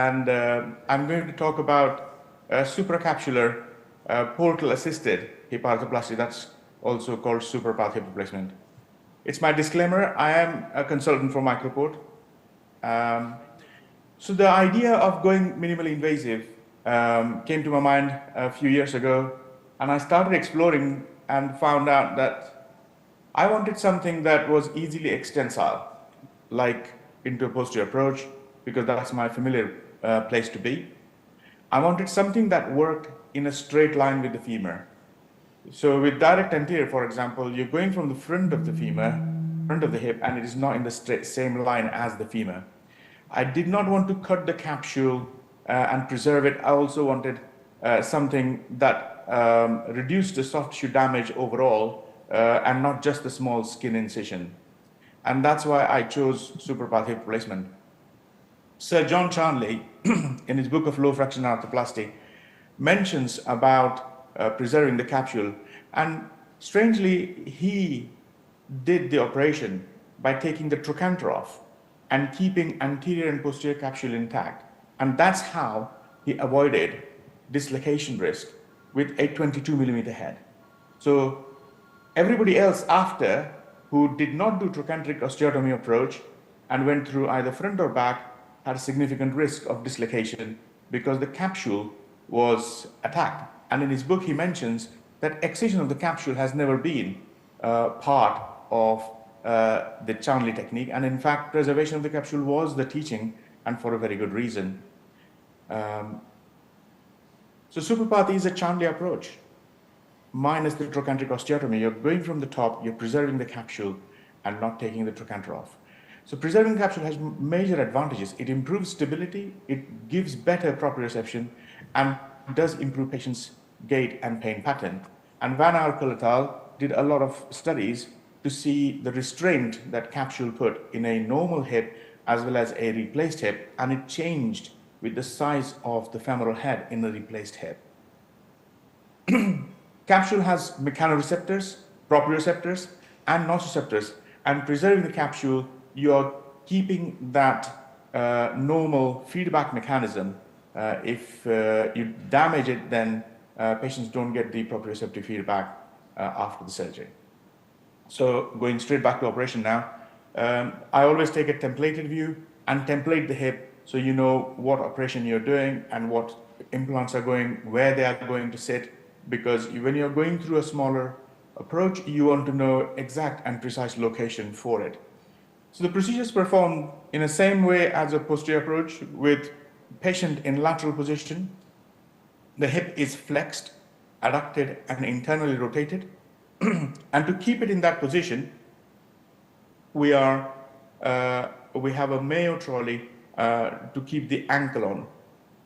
and I'm going to talk about suprascapular portal-assisted hip arthroplasty. That's also called SuperPATH hip replacement. It's my disclaimer. I am a consultant for Microport. So the idea of going minimally invasive came to my mind a few years ago, and I started exploring and found out that I wanted something that was easily extensile, like into a posterior approach, because that's my familiar place to be. I wanted something that worked in a straight line with the femur. So with direct anterior, for example, you're going from the front of the femur, front of the hip, and it is not in the same line as the femur. I did not want to cut the capsule and preserve it. I also wanted something that reduced the soft tissue damage overall and not just the small skin incision. And that's why I chose SuperPATH hip replacement. Sir John Charnley, in his book of low fraction arthroplasty, mentions about preserving the capsule. And strangely, he did the operation by taking the trochanter off and keeping anterior and posterior capsule intact. And that's how he avoided dislocation risk with a 22 millimeter head. So everybody else after who did not do trochanteric osteotomy approach and went through either front or back had a significant risk of dislocation because the capsule was attacked. And in his book, he mentions that excision of the capsule has never been part of the Charnley technique. And in fact, preservation of the capsule was the teaching, and for a very good reason. So SuperPATH is a Charnley approach, minus the trochanteric osteotomy. You're going from the top, you're preserving the capsule and not taking the trochanter off. So preserving the capsule has major advantages. It improves stability, it gives better proprioception, and does improve patients' gait and pain pattern. And Van Arkel et al. Did a lot of studies to see the restraint that capsule put in a normal hip as well as a replaced hip, and it changed with the size of the femoral head in the replaced hip. Capsule has mechanoreceptors, proprioceptors, and nociceptors, and preserving the capsule, you are keeping that normal feedback mechanism. If you damage it, then patients don't get the proprioceptive feedback after the surgery. So going straight back to operation now, I always take a templated view and template the hip so you know what operation you're doing and what implants are going, where they are going to sit, because when you're going through a smaller approach, you want to know exact and precise location for it. So the procedure is performed in the same way as a posterior approach with patient in lateral position. The hip is flexed, adducted, and internally rotated. And to keep it in that position, we have a Mayo trolley to keep the ankle on.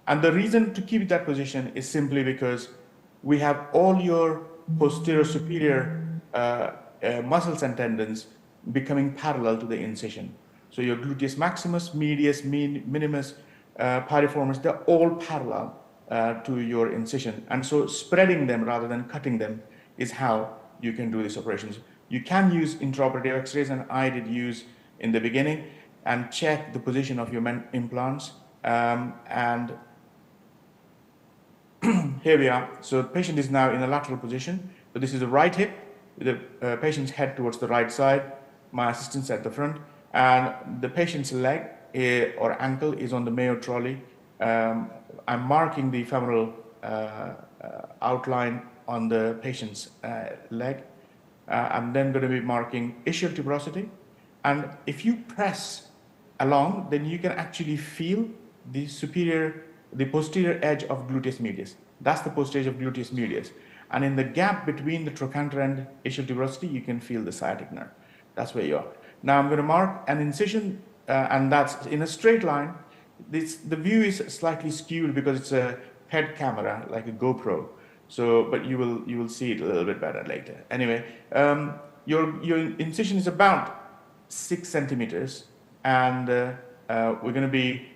And the reason to keep that position is simply because we have all your posterior superior muscles and tendons becoming parallel to the incision. So your gluteus maximus, medius, minimus, piriformis, they're all parallel to your incision. And so spreading them rather than cutting them is how you can do these operations. You can use intraoperative x-rays, and I did use in the beginning, and check the position of your implants. And here we are. So the patient is now in a lateral position. So this is the right hip, with the patient's head towards the right side, my assistant's at the front, and the patient's leg or ankle is on the Mayo trolley. I'm marking the femoral outline on the patient's leg. I'm then going to be marking ischial tuberosity. And if you press along, then you can actually feel the posterior edge of gluteus medius. That's the posterior edge of gluteus medius. And in the gap between the trochanter and ischial tuberosity, you can feel the sciatic nerve. That's where you are. Now I'm going to mark an incision, and that's in a straight line. The view is slightly skewed because it's a head camera, like a GoPro. So, but you will see it a little bit better later. Anyway, your incision is about 6 centimeters, and we're going to be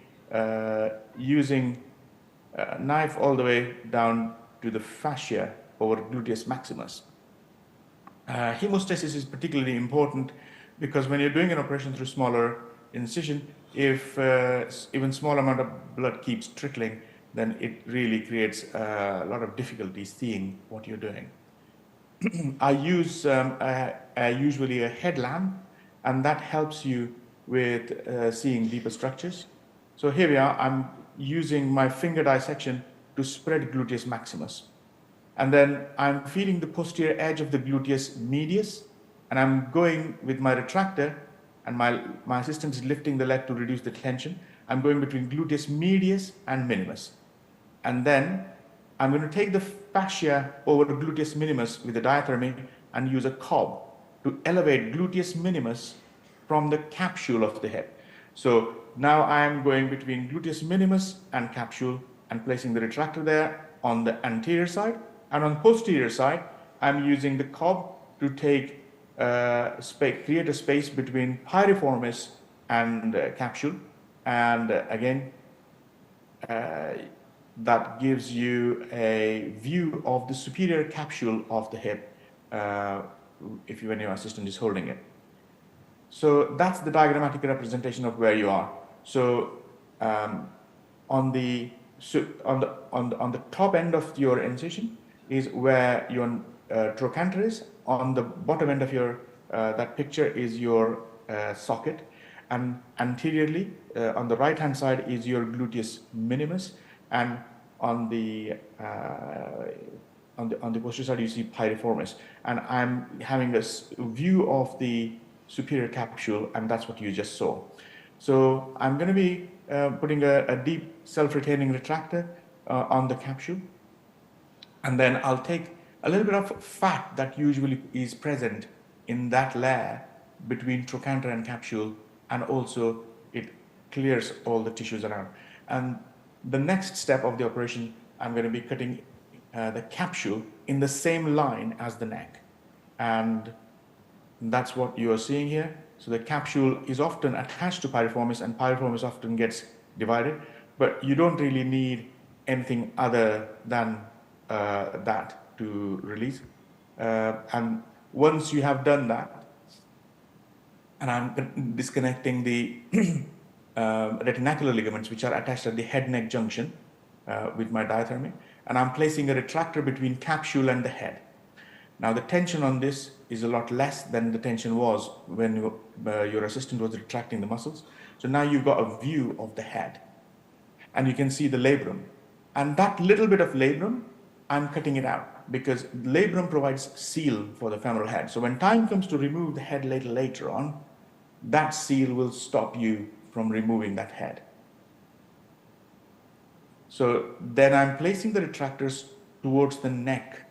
using a knife all the way down to the fascia over gluteus maximus. Hemostasis is particularly important because when you're doing an operation through smaller incision, if even small amount of blood keeps trickling, then it really creates a lot of difficulty seeing what you're doing. I use usually a headlamp, and that helps you with seeing deeper structures. So here we are, I'm using my finger dissection to spread gluteus maximus. And then I'm feeling the posterior edge of the gluteus medius, and I'm going with my retractor, and my assistant is lifting the leg to reduce the tension. I'm going between gluteus medius and minimus. And then I'm going to take the fascia over gluteus minimus with a diathermy and use a cob to elevate gluteus minimus from the capsule of the hip. So now I'm going between gluteus minimus and capsule and placing the retractor there on the anterior side. And on the posterior side, I'm using the cob to take create a space between piriformis and capsule. And again, that gives you a view of the superior capsule of the hip when your assistant is holding it. So that's the diagrammatic representation of where you are. So on the top end of your incision is where your trochanter is. On the bottom end of your that picture is your socket, and anteriorly on the right hand side is your gluteus minimus, and on the posterior side you see piriformis, and I'm having a view of the superior capsule, and that's what you just saw. So I'm going to be putting a deep self-retaining retractor on the capsule, and then I'll take a little bit of fat that usually is present in that layer between trochanter and capsule, and also it clears all the tissues around. And the next step of the operation, I'm going to be cutting the capsule in the same line as the neck, and that's what you are seeing here. So the capsule is often attached to piriformis, and piriformis often gets divided, but you don't really need anything other than that to release. And once you have done that, and I'm disconnecting the retinacular ligaments, which are attached at the head-neck junction with my diathermy, and I'm placing a retractor between capsule and the head. Now the tension on this is a lot less than the tension was when your assistant was retracting the muscles. So now you've got a view of the head, and you can see the labrum. And that little bit of labrum, I'm cutting it out because labrum provides seal for the femoral head. So when time comes to remove the head later on, that seal will stop you from removing that head. So then I'm placing the retractors towards the neck.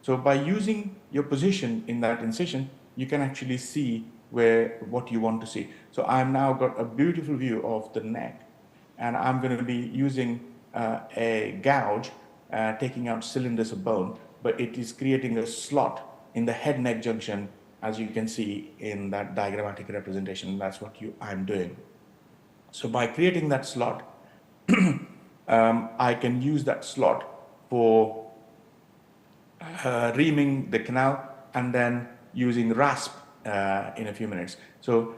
So by using your position in that incision, you can actually see what you want to see. So I've now got a beautiful view of the neck, and I'm going to be using a gouge, taking out cylinders of bone, but it is creating a slot in the head-neck junction, as you can see in that diagrammatic representation. That's what I'm doing. So by creating that slot, I can use that slot for reaming the canal and then using rasp in a few minutes. So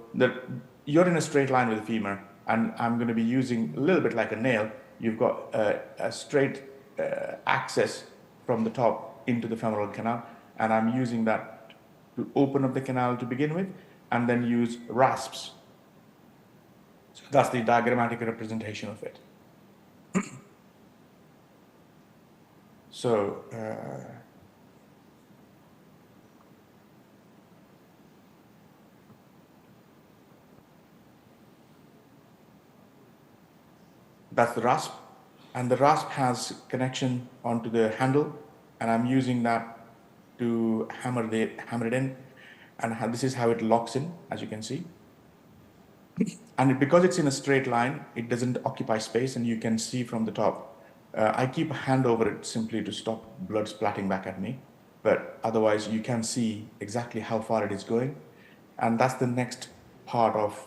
you're in a straight line with the femur, and I'm going to be using a little bit like a nail. You've got a straight access from the top into the femoral canal, and I'm using that to open up the canal to begin with, and then use rasps. So that's the diagrammatic representation of it. So that's the rasp, and the rasp has connection onto the handle, and I'm using that to hammer it in, and this is how it locks in, as you can see. And because it's in a straight line, it doesn't occupy space, and you can see from the top. I keep a hand over it simply to stop blood splatting back at me, but otherwise you can see exactly how far it is going, and that's the next part of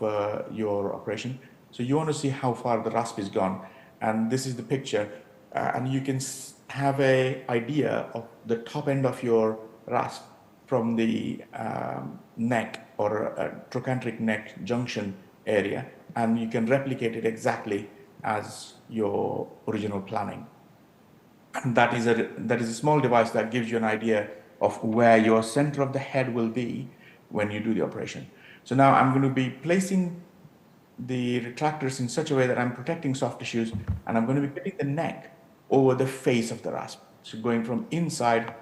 your operation. So you want to see how far the rasp is gone, and this is the picture, and you can have an idea of the top end of your rasp from the neck or trochanteric neck junction area, and you can replicate it exactly as your original planning. And that is a small device that gives you an idea of where your center of the head will be when you do the operation. So now I'm going to be placing the retractors in such a way that I'm protecting soft tissues, and I'm going to be putting the neck over the face of the rasp. So going from inside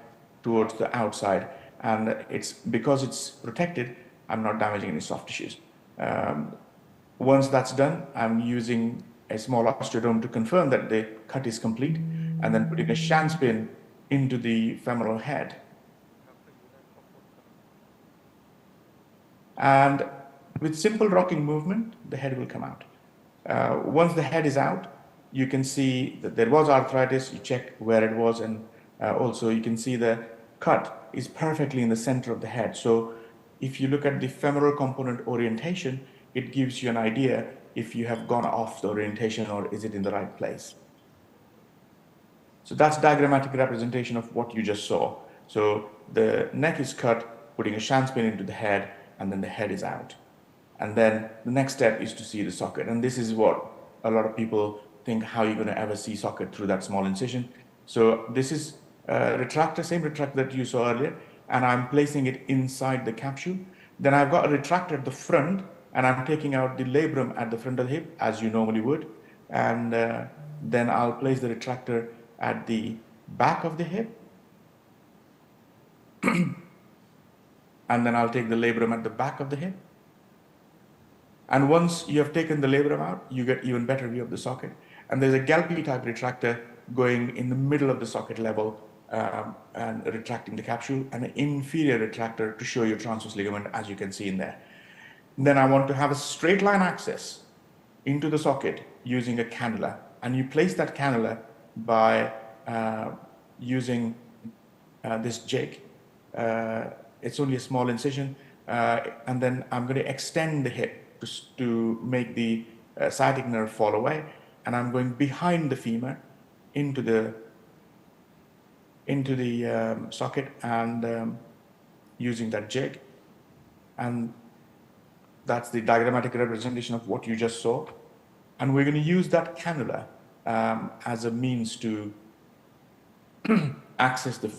towards the outside, and because it's protected, I'm not damaging any soft tissues. Once that's done, I'm using a small osteotome to confirm that the cut is complete, and then putting a shank pin into the femoral head. And with simple rocking movement, the head will come out. Once the head is out, you can see that there was arthritis, you check where it was, and also you can see the cut is perfectly in the center of the head. So if you look at the femoral component orientation, it gives you an idea if you have gone off the orientation or is it in the right place. So that's diagrammatic representation of what you just saw. So the neck is cut, putting a shank pin into the head, and then the head is out. And then the next step is to see the socket. And this is what a lot of people think, how you're going to ever see socket through that small incision. So this is a retractor, same retractor that you saw earlier, and I'm placing it inside the capsule. Then I've got a retractor at the front, and I'm taking out the labrum at the front of the hip, as you normally would. And then I'll place the retractor at the back of the hip. And then I'll take the labrum at the back of the hip. And once you have taken the labrum out, you get even better view of the socket. And there's a Galpi type retractor going in the middle of the socket level and retracting the capsule, and an inferior retractor to show your transverse ligament, as you can see in there. Then I want to have a straight line access into the socket using a cannula. And you place that cannula by using this jig. It's only a small incision. And then I'm going to extend the hip to make the sciatic nerve fall away, and I'm going behind the femur into the socket and using that jig, and that's the diagrammatic representation of what you just saw. And we're going to use that cannula as a means to access the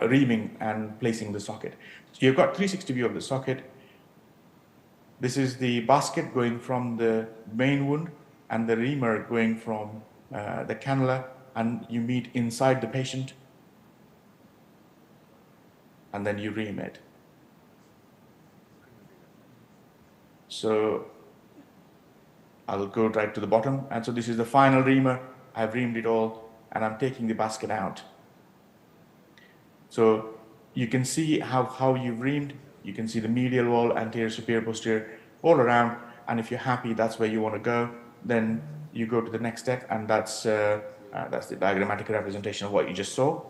reaming and placing the socket. So you've got 360 view of the socket. This is the basket going from the main wound and the reamer going from the cannula, and you meet inside the patient, and then you ream it. So I'll go right to the bottom, and so this is the final reamer. I've reamed it all, and I'm taking the basket out. So you can see how you've reamed. You can see the medial wall, anterior, superior, posterior, all around. And if you're happy, that's where you want to go. Then you go to the next step, and that's the diagrammatic representation of what you just saw.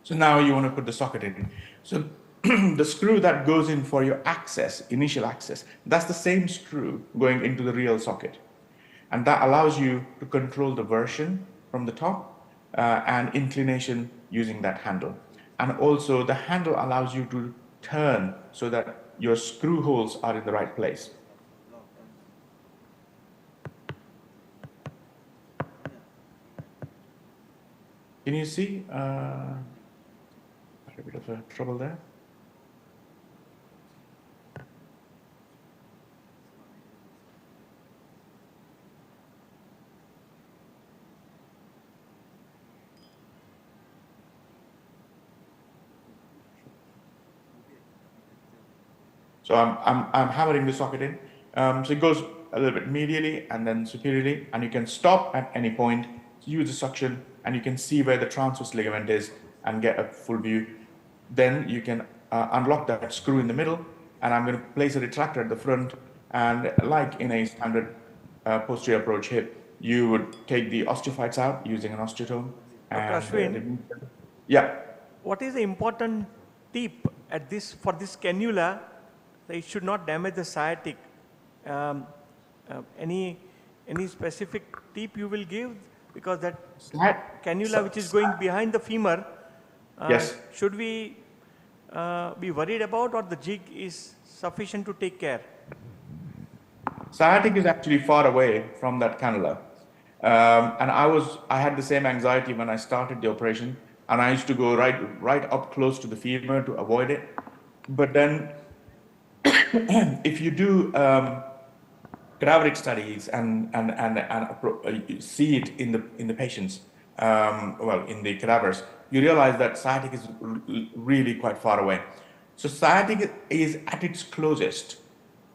So now you want to put the socket in. So the screw that goes in for your access, initial access, that's the same screw going into the real socket. And that allows you to control the version from the top and inclination using that handle. And also the handle allows you to turn so that your screw holes are in the right place. Can you see? A bit of a trouble there. So I'm hammering the socket in. So it goes a little bit medially and then superiorly, and you can stop at any point, use the suction, and you can see where the transverse ligament is and get a full view. Then you can unlock that screw in the middle, and I'm going to place a retractor at the front, and like in a standard posterior approach hip, you would take the osteophytes out using an osteotome. Dr. Ashwin, yeah. What is the important tip at this for this cannula? It should not damage the sciatic. Any specific tip you will give? Because that cannula which is going behind the femur, yes. Should we be worried about, or the jig is sufficient to take care? Sciatic is actually far away from that cannula. And I had the same anxiety when I started the operation, and I used to go right up close to the femur to avoid it. But then if you do cadaveric studies and see it in the patients, well, in the cadavers, you realize that sciatic is really quite far away. So sciatic is at its closest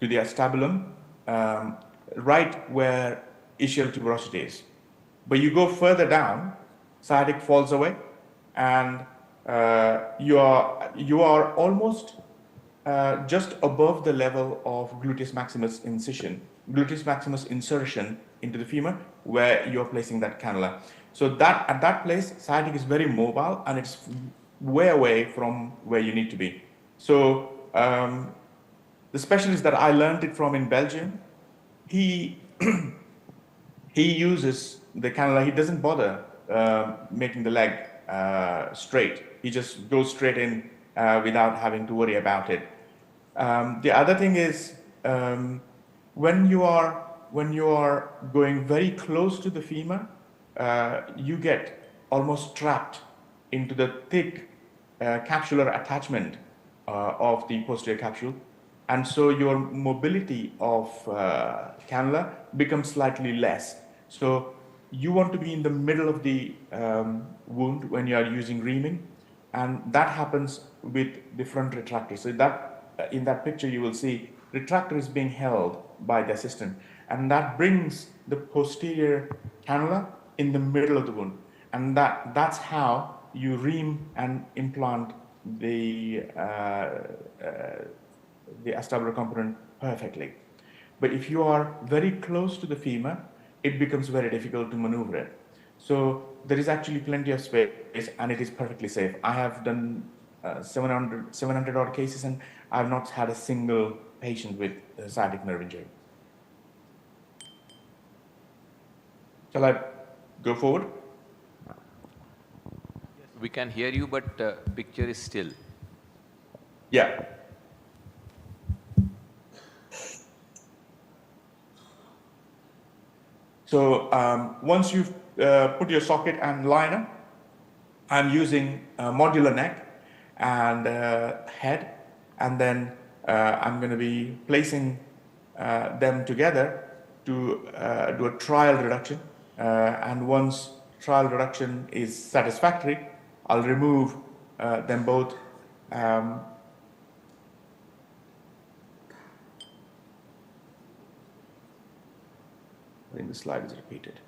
to the acetabulum, right where ischial tuberosity is. But you go further down, sciatic falls away, and you are almost just above the level of gluteus maximus incision, gluteus maximus insertion into the femur, where you're placing that cannula. So that at that place, sciatic is very mobile, and it's way away from where you need to be. So the specialist that I learned it from in Belgium, he he uses the cannula. He doesn't bother making the leg straight. He just goes straight in without having to worry about it. The other thing is when you are going very close to the femur, you get almost trapped into the thick capsular attachment of the posterior capsule, and so your mobility of cannula becomes slightly less. So you want to be in the middle of the wound when you are using reaming, and that happens with the front retractor. So that in that picture you will see retractor is being held by the assistant, and that brings the posterior cannula in the middle of the wound, and that's how you ream and implant the acetabular component perfectly. But if you are very close to the femur, it becomes very difficult to maneuver it. So there is actually plenty of space, and it is perfectly safe. I have done 700 odd cases, and I have not had a single patient with sciatic nerve injury. Shall I go forward? We can hear you, but picture is still. Yeah. So once you've put your socket and liner, I'm using a modular neck and head, and then I'm going to be placing them together to do a trial reduction. And once trial reduction is satisfactory, I'll remove them both. I think the slide is repeated.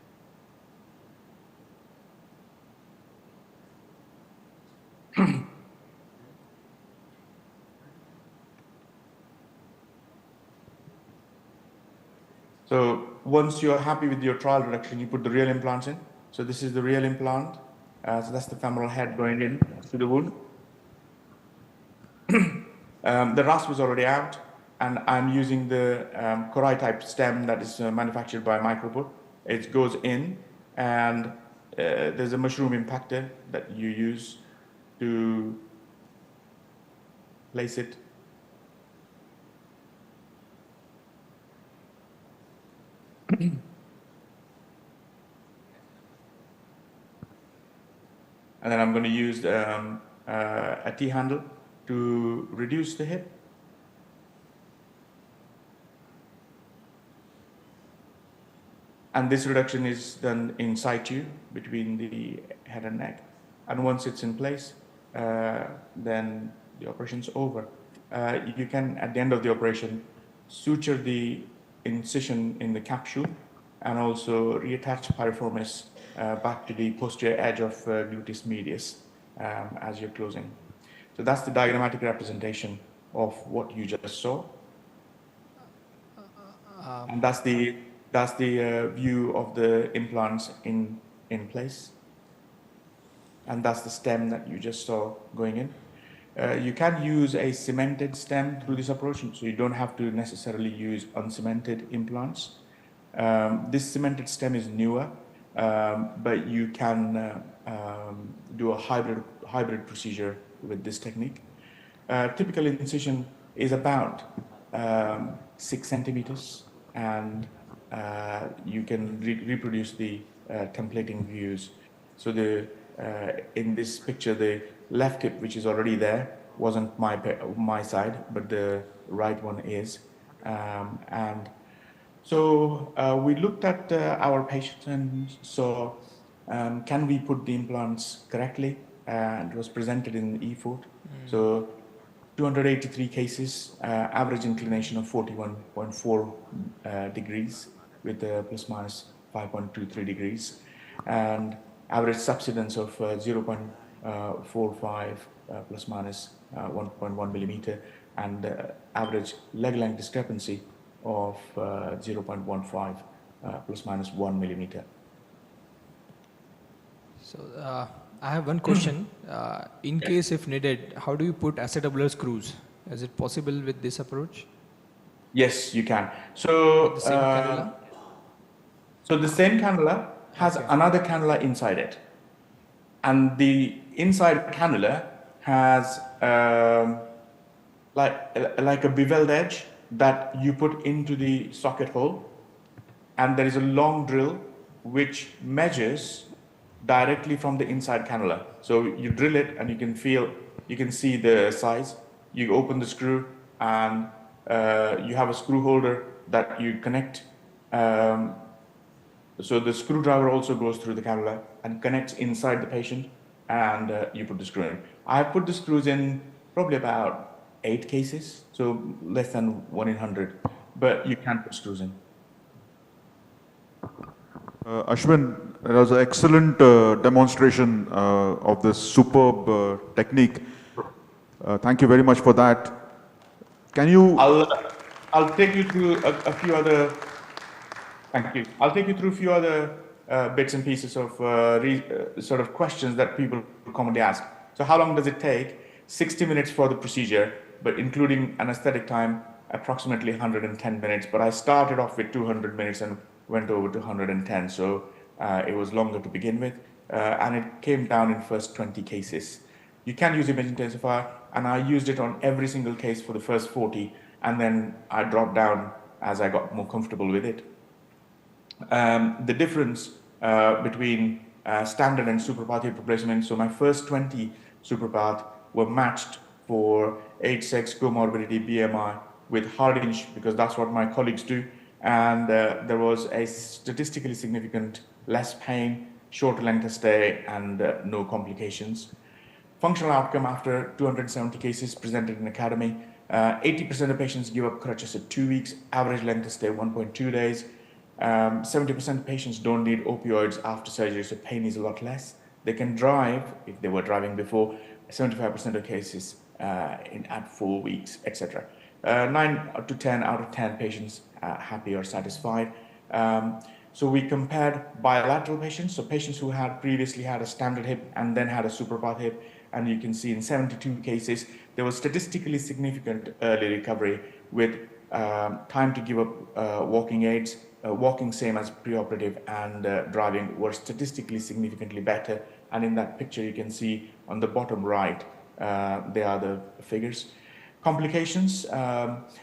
So once you're happy with your trial reduction, you put the real implants in. So this is the real implant. So that's the femoral head going in to the wound. The rasp is already out, and I'm using the Korai type stem that is manufactured by Microport. It goes in, and there's a mushroom impactor that you use to place it. And then I'm going to use a T-handle to reduce the hip. And this reduction is done in situ between the head and neck. And once it's in place, then the operation's over. You can, at the end of the operation, suture the incision in the capsule and also reattach piriformis back to the posterior edge of gluteus medius as you're closing. So that's the diagrammatic representation of what you just saw. And that's the view of the implants in place. And that's the stem that you just saw going in. You can use a cemented stem through this approach, so you don't have to necessarily use uncemented implants. This cemented stem is newer, but you can do a hybrid procedure with this technique. Typical incision is about 6 centimeters, and you can reproduce the templating views. So in this picture, the left hip, which is already there, wasn't my side, but the right one is. And so we looked at our patients and saw, can we put the implants correctly? And it was presented in E-Foot. So 283 cases, average inclination of 41.4 degrees with plus minus 5.23 degrees, and average subsidence of 0.45 plus minus 1.1 millimeter, and average leg length discrepancy of 0.15 plus minus 1 millimeter. So I have one question. In case if needed, how do you put acetabular screws? Is it possible with this approach? Yes, you can. So With the same cannula? So the same cannula has another cannula inside it, and the inside cannula has like a beveled edge that you put into the socket hole, and there is a long drill which measures directly from the inside cannula. So you drill it and you can see the size. You open the screw and you have a screw holder that you connect. So the screwdriver also goes through the cannula and connects inside the patient, and you put the screw in. I have put the screws in probably about 8 cases, so less than 1 in 100, but you can put screws in. Ashwin, that was an excellent demonstration of this superb technique. Thank you very much for that. Can you... I'll take you through a few other... Thank you. I'll take you through a few other bits and pieces of sort of questions that people commonly ask. So how long does it take? 60 minutes for the procedure, but including anesthetic time, approximately 110 minutes. But I started off with 200 minutes and went over to 110, so it was longer to begin with, and it came down in first 20 cases. You can use image intensifier, and I used it on every single case for the first 40, and then I dropped down as I got more comfortable with it. The difference between standard and SuperPATH hip replacement, so my first 20 SuperPATH were matched for age, sex, comorbidity, BMI with Hardinge, because that's what my colleagues do. And there was a statistically significant less pain, shorter length of stay, and no complications. Functional outcome after 270 cases presented in academy. 80% of patients give up crutches at 2 weeks, average length of stay 1.2 days. 70% of patients don't need opioids after surgery, so pain is a lot less. They can drive, if they were driving before, 75% of cases at 4 weeks, etc. 9 to 10 out of 10 patients happy or satisfied. So we compared bilateral patients, so patients who had previously had a standard hip and then had a SuperPATH hip, and you can see in 72 cases there was statistically significant early recovery with time to give up walking aids, walking same as preoperative, and driving were statistically significantly better. And in that picture you can see on the bottom right, they are the figures. Complications,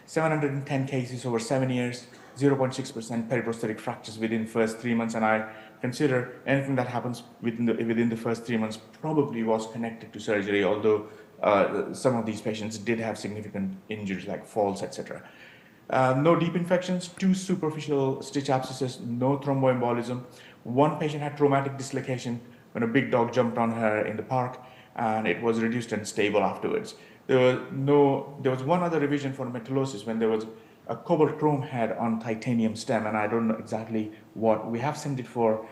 710 cases over 7 years, 0.6% periprosthetic fractures within first 3 months, and I consider anything that happens within the first 3 months probably was connected to surgery, although some of these patients did have significant injuries like falls, etc. No deep infections, 2 superficial stitch abscesses, no thromboembolism. 1 patient had traumatic dislocation when a big dog jumped on her in the park, and it was reduced and stable afterwards. There was 1 other revision for metallosis when there was a cobalt chrome head on titanium stem, and I don't know exactly what. We have sent it for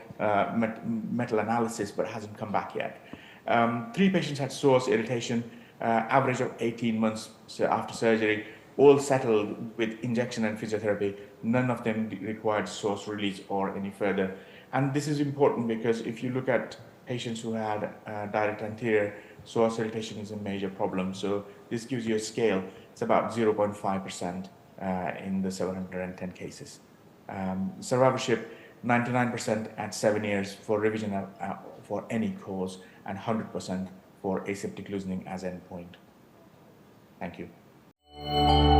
metal analysis, but it hasn't come back yet. 3 patients had psoas irritation, average of 18 months after surgery, all settled with injection and physiotherapy. None of them required psoas release or any further. And this is important because if you look at patients who had direct anterior, psoas irritation is a major problem. So this gives you a scale. It's about 0.5% in the 710 cases. Survivorship, 99% at 7 years for revision for any cause, and 100% for aseptic loosening as endpoint. Thank you.